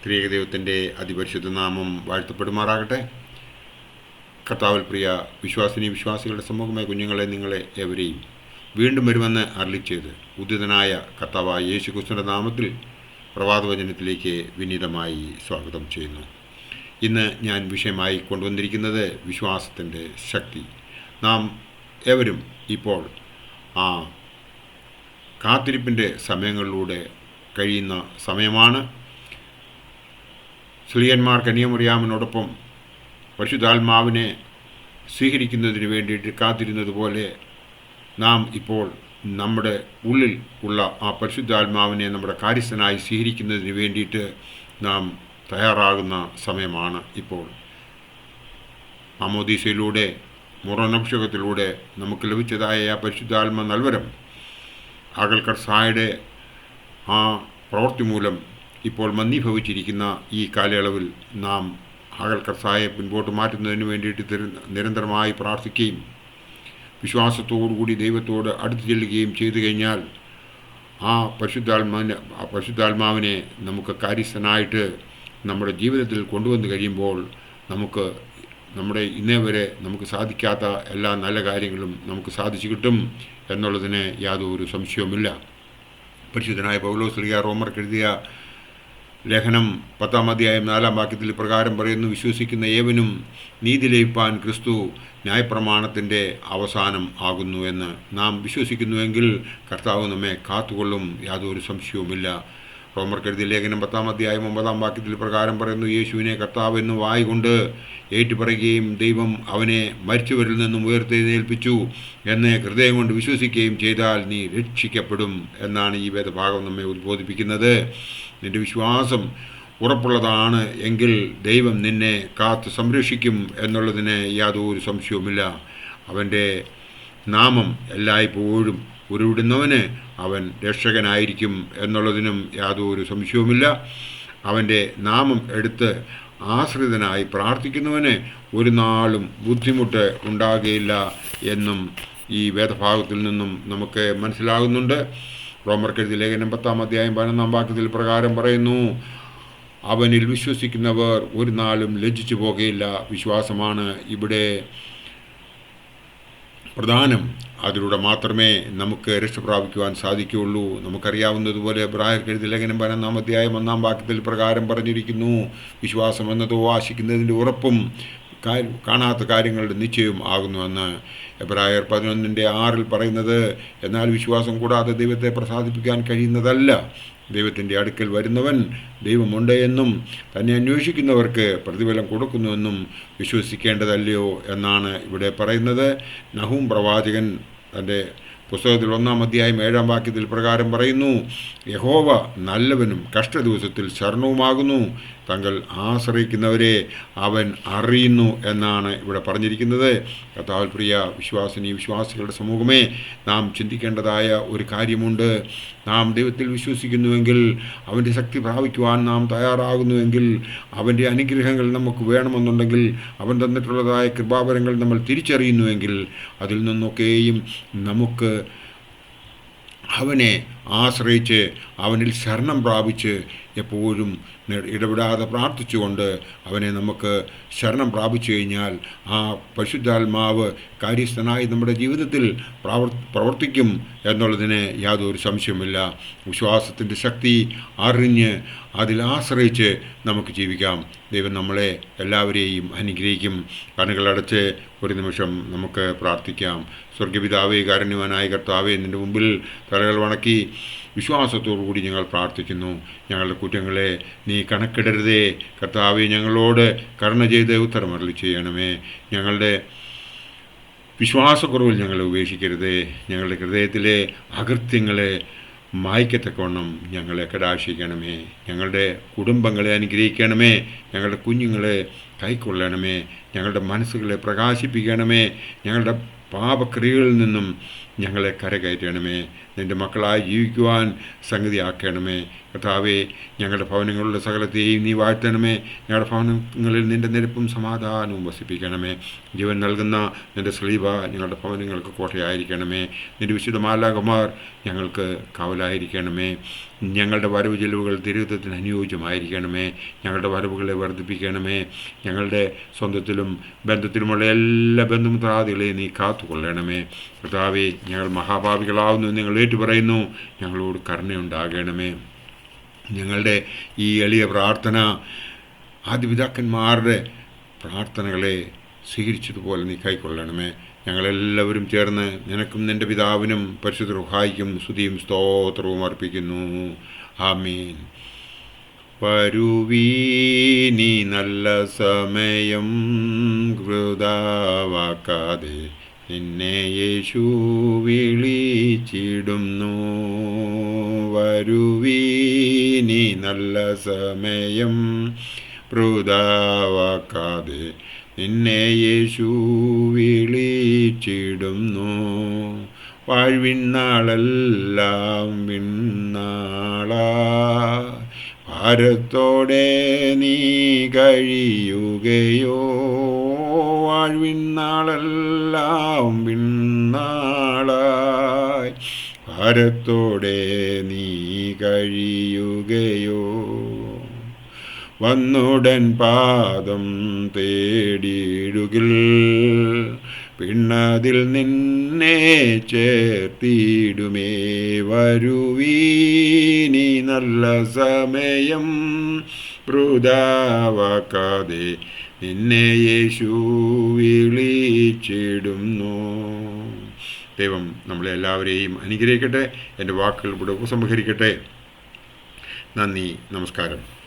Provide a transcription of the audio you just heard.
ത്രിയേക ദൈവത്തിൻ്റെ അതിപരിശുദ്ധ നാമം വാഴ്ത്തപ്പെടുമാറാകട്ടെ. കർത്താവിൽ പ്രിയ വിശ്വാസികളുടെ സമൂഹമായ കുഞ്ഞുങ്ങളെ, നിങ്ങളെ എവരെയും വീണ്ടും വരുമെന്ന് അരുളിച്ചെയ്ത് ഉദിതനായ കർത്താവായ യേശു ക്രിസ്തുവിൻ്റെ നാമത്തിൽ പ്രഭാതവചനത്തിലേക്ക് വിനീതമായി സ്വാഗതം ചെയ്യുന്നു. ഇന്ന് ഞാൻ വിഷയമായി കൊണ്ടുവന്നിരിക്കുന്നത് വിശ്വാസത്തിൻ്റെ ശക്തി. നാം ഏവരും ഇപ്പോൾ ആ കാത്തിരിപ്പിൻ്റെ സമയങ്ങളിലൂടെ കഴിയുന്ന സമയമാണ്. സ്ത്രീയന്മാർ കന്യാമറിയാമിനോടൊപ്പം പരിശുദ്ധാത്മാവിനെ സ്വീകരിക്കുന്നതിന് വേണ്ടിയിട്ട് കാത്തിരുന്നത് പോലെ നാം ഇപ്പോൾ നമ്മുടെ ഉള്ളിൽ ഉള്ള ആ പരിശുദ്ധാത്മാവിനെ നമ്മുടെ കാര്യസ്ഥനായി സ്വീകരിക്കുന്നതിന് വേണ്ടിയിട്ട് നാം തയ്യാറാകുന്ന സമയമാണ് ഇപ്പോൾ. മാമോദീസയിലൂടെ മുറനഭിഷേകത്തിലൂടെ നമുക്ക് ലഭിച്ചതായ ആ പരിശുദ്ധാത്മ നൽവരം ഹാഗൽക്കർസായുടെ ആ പ്രവൃത്തി മൂലം ഇപ്പോൾ മന്ദീഭവിച്ചിരിക്കുന്ന ഈ കാലയളവിൽ നാം ഹാഗൽക്കർസായെ പിൻപോട്ട് മാറ്റുന്നതിന് വേണ്ടിയിട്ട് നിരന്തരമായി പ്രാർത്ഥിക്കുകയും വിശ്വാസത്തോടുകൂടി ദൈവത്തോട് അടുത്ത് ചെല്ലുകയും ചെയ്തു കഴിഞ്ഞാൽ ആ പരിശുദ്ധാത്മാവിനെ നമുക്ക് കാര്യസ്ഥനായിട്ട് നമ്മുടെ ജീവിതത്തിൽ കൊണ്ടുവന്ന് കഴിയുമ്പോൾ നമുക്ക് നമ്മുടെ ഇന്നേ വരെ നമുക്ക് സാധിക്കാത്ത എല്ലാ നല്ല കാര്യങ്ങളും നമുക്ക് സാധിച്ചു കിട്ടും എന്നുള്ളതിന് യാതൊരു സംശയവുമില്ല. പരിശുദ്ധനായ പൗലോസ് ശ്ലീഹ റോമർക്ക് എഴുതിയ ലേഖനം 10-ാം അധ്യായം 4-ാം വാക്യത്തിൽ പ്രകാരം പറയുന്നു: വിശ്വസിക്കുന്ന ഏവനും നീതി ലഭിപ്പാൻ ക്രിസ്തു ന്യായപ്രമാണത്തിൻ്റെ അവസാനം ആകുന്നു എന്ന് നാം വിശ്വസിക്കുന്നുവെങ്കിൽ കർത്താവ് നമ്മെ കാത്തുകൊള്ളും, യാതൊരു സംശയവുമില്ല. റോമർക്ക് എഴുതിയ ലേഖനം 10-ാം അധ്യായം 9-ാം വാക്യത്തിൽ പ്രകാരം പറയുന്നു: യേശുവിനെ കർത്താവ് എന്ന് വായ്കൊണ്ട് ഏറ്റുപറയുകയും ദൈവം അവനെ മരിച്ചവരിൽ നിന്നും ഉയർത്തെഴുന്നേൽപ്പിച്ചു എന്ന് ഹൃദയം കൊണ്ട് വിശ്വസിക്കുകയും ചെയ്താൽ നീ രക്ഷിക്കപ്പെടും എന്നാണ് ഈ വേദഭാഗം നമ്മെ ഉദ്ബോധിപ്പിക്കുന്നത്. നിന്റെ വിശ്വാസം ഉറപ്പുള്ളതാണ് എങ്കിൽ ദൈവം നിന്നെ കാത്ത് സംരക്ഷിക്കും എന്നുള്ളതിന് യാതൊരു സംശയവുമില്ല. അവൻ്റെ നാമം എല്ലായ്പ്പോഴും ഉരുവിടുന്നവന് അവൻ രക്ഷകനായിരിക്കും എന്നുള്ളതിനും യാതൊരു സംശയവുമില്ല. അവൻ്റെ നാമം എടുത്ത് ആശ്രിതനായി പ്രാർത്ഥിക്കുന്നവന് ഒരു നാളും ബുദ്ധിമുട്ട് ഉണ്ടാകുകയില്ല എന്നും ഈ വേദഭാഗത്തിൽ നിന്നും നമുക്ക് മനസ്സിലാകുന്നുണ്ട്. റോമർക്ക് എഴുതിയ ലേഖനം 10-ാം അധ്യായം 11-ാം വാക്യത്തിൽ പ്രകാരം പറയുന്നു: അവനിൽ വിശ്വസിക്കുന്നവർ ഒരു നാളും ലജ്ജിച്ചു പോകുകയില്ല. വിശ്വാസമാണ് ഇവിടെ പ്രധാനം. അതിലൂടെ മാത്രമേ നമുക്ക് രക്ഷ പ്രാപിക്കുവാൻ സാധിക്കുകയുള്ളൂ. നമുക്കറിയാവുന്നതുപോലെ എബ്രായർക്ക് എഴുതിയ ലേഖനം 11-ാം അധ്യായം 1-ാം വാക്യത്തിൽ പ്രകാരം പറഞ്ഞിരിക്കുന്നു: വിശ്വാസം എന്നതോ ആശിക്കുന്നതിൻ്റെ ഉറപ്പും കാണാത്ത കാര്യങ്ങളുടെ നിശ്ചയവും ആകുന്നുവെന്ന്. എബ്രായർ 11:6 പറയുന്നത്: എന്നാൽ വിശ്വാസം കൂടാതെ ദൈവത്തെ പ്രസാദിപ്പിക്കാൻ കഴിയുന്നതല്ല. ദൈവത്തിൻ്റെ അടുക്കൽ വരുന്നവൻ ദൈവമുണ്ട് എന്നും തന്നെ അന്വേഷിക്കുന്നവർക്ക് പ്രതിഫലം കൊടുക്കുന്നുവെന്നും വിശ്വസിക്കേണ്ടതല്ലയോ എന്നാണ് ഇവിടെ പറയുന്നത്. നഹൂം പ്രവാചകൻ തൻ്റെ പുസ്തകത്തിൽ 1-ാം അധ്യായം 7-ാം വാക്യത്തിൽ പ്രകാരം പറയുന്നു: യഹോവ നല്ലവനും കഷ്ടദിവസത്തിൽ ശരണവുമാകുന്നു, തങ്ങൾ ആശ്രയിക്കുന്നവരെ അവൻ അറിയുന്നു എന്നാണ് ഇവിടെ പറഞ്ഞിരിക്കുന്നത്. കർത്താവിൽ പ്രിയ വിശ്വാസികളുടെ സമൂഹമേ, നാം ചിന്തിക്കേണ്ടതായ ഒരു കാര്യമുണ്ട്. നാം ദൈവത്തിൽ വിശ്വസിക്കുന്നുവെങ്കിൽ, അവൻ്റെ ശക്തി പ്രാപിക്കുവാൻ നാം തയ്യാറാകുന്നുവെങ്കിൽ, അവൻ്റെ അനുഗ്രഹങ്ങൾ നമുക്ക് വേണമെന്നുണ്ടെങ്കിൽ, അവൻ തന്നിട്ടുള്ളതായ കൃപാവരങ്ങൾ നമ്മൾ തിരിച്ചറിയുന്നുവെങ്കിൽ, അതിൽ നിന്നൊക്കെയും നമുക്ക് അവനെ ആശ്രയിച്ച് അവനിൽ ശരണം പ്രാപിച്ച് എപ്പോഴും ഇടപെടാതെ പ്രാർത്ഥിച്ചുകൊണ്ട് അവനെ നമുക്ക് ശരണം പ്രാപിച്ചു കഴിഞ്ഞാൽ ആ പരിശുദ്ധാത്മാവ് കാര്യസ്ഥനായി നമ്മുടെ ജീവിതത്തിൽ പ്രവർത്തിക്കും എന്നുള്ളതിന് യാതൊരു സംശയമില്ല. വിശ്വാസത്തിൻ്റെ ശക്തി അറിഞ്ഞ് അതിൽ ആശ്രയിച്ച് നമുക്ക് ജീവിക്കാം. ദൈവം നമ്മളെ എല്ലാവരെയും അനുഗ്രഹിക്കും. കണ്ണുകളടച്ച് ഒരു നിമിഷം നമുക്ക് പ്രാർത്ഥിക്കാം. സ്വർഗപിതാവേ, കാരുണ്യവാനായ കർത്താവേ, നിൻ്റെ മുമ്പിൽ തലകൾ വണക്കി വിശ്വാസത്തോടുകൂടി ഞങ്ങൾ പ്രാർത്ഥിക്കുന്നു. ഞങ്ങളുടെ കുറ്റങ്ങളെ നീ കണക്കിടരുതേ. കർത്താവേ, ഞങ്ങളോട് കരുണ ചെയ്ത് ഉത്തരമരുളി ചെയ്യണമേ. ഞങ്ങളുടെ വിശ്വാസക്കുറവിൽ ഞങ്ങളെ ഉപേക്ഷിക്കരുതേ. ഞങ്ങളുടെ ഹൃദയത്തിലെ അകൃത്യങ്ങളെ മായ്ക്കത്തക്കവണ്ണം ഞങ്ങളെ കടാക്ഷിക്കണമേ. ഞങ്ങളുടെ കുടുംബങ്ങളെ അനുഗ്രഹിക്കണമേ. ഞങ്ങളുടെ കുഞ്ഞുങ്ങളെ കൈക്കൊള്ളണമേ. ഞങ്ങളുടെ മനസ്സുകളെ പ്രകാശിപ്പിക്കണമേ. ഞങ്ങളുടെ പാപക്രിയകളിൽ നിന്നും ഞങ്ങളെ കരകയറ്റണമേ. നിൻ്റെ മക്കളായി ജീവിക്കുവാൻ സംഗതിയാക്കണമേ. കർത്താവേ, ഞങ്ങളുടെ ഭവനങ്ങളുടെ സകലത്തെയും നീ വാഴ്ത്തണമേ. ഞങ്ങളുടെ ഭവനങ്ങളിൽ നിൻ്റെ നിരപ്പും സമാധാനവും വസിപ്പിക്കണമേ. ജീവൻ നൽകുന്ന നിൻ്റെ സ്ലീബ ഞങ്ങളുടെ ഭവനങ്ങൾക്ക് കോട്ടയായിരിക്കണമേ. നിൻ്റെ വിശുദ്ധ മാലാഖമാർ ഞങ്ങൾക്ക് കാവലായിരിക്കണമേ. ഞങ്ങളുടെ വരവ് ചെലവുകൾ തിരുത്തത്തിന് അനുയോജ്യമായിരിക്കണമേ. ഞങ്ങളുടെ വരവുകളെ വർദ്ധിപ്പിക്കണമേ. ഞങ്ങളുടെ സ്വന്തത്തിലും ബന്ധത്തിലുമുള്ള എല്ലാ ബന്ധുമിത്രാദികളെയും നീ കാത്തുകൊള്ളണമേ. കർത്താവേ, ഞങ്ങൾ മഹാപാപികളാവുന്നു നിങ്ങൾ ഏറ്റുപറയുന്നു. ഞങ്ങളോട് കരുണയുണ്ടാകണമേ. ഞങ്ങളുടെ ഈ എളിയ പ്രാർത്ഥന ആദിപിതാക്കന്മാരുടെ പ്രാർത്ഥനകളെ സ്വീകരിച്ചതുപോലെ നീ കൈക്കൊള്ളണമേ. ഞങ്ങളെല്ലാവരും ചേർന്ന് നിനക്കും നിൻ്റെ പിതാവിനും പരിശുദ്ധ റുഹായിക്കും സ്തുതിയും സ്തോത്രവും അർപ്പിക്കുന്നു. ആമീൻ. വരുവീനി നല്ല സമയം വൃഥാവാക്കാതെ നിന്നെ യേശു വിളിച്ചിടുന്നു. വരുവീനി നല്ല സമയം വൃഥാവാക്കാതെ നിന്നെ യേശു വിളിച്ചിടുന്നു. വാഴ്വിന്നാളെല്ലാം വിണ്ണാളാ ഭാരത്തോടെ നീ കഴിയുകയോ. വാഴ്വിന്നാളെല്ലാം വിണ്ണാളായി ഭാരത്തോടെ നീ കഴിയുകയോ. വന്നുടൻ പാദം തേടിയിടുകിൽ പിന്നതിൽ നിന്നെ ചേർത്തിടുമേ. വരുവീനി നല്ല സമയം വൃഥാവാക്കാതെ നിന്നെ യേശു വിളിച്ചിടുന്നു. ദൈവം നമ്മളെ എല്ലാവരെയും അനുഗ്രഹിക്കട്ടെ. എൻ്റെ വാക്കുകൾ ഇവിടെ ഉപസംഹരിക്കട്ടെ. നന്ദി, നമസ്കാരം.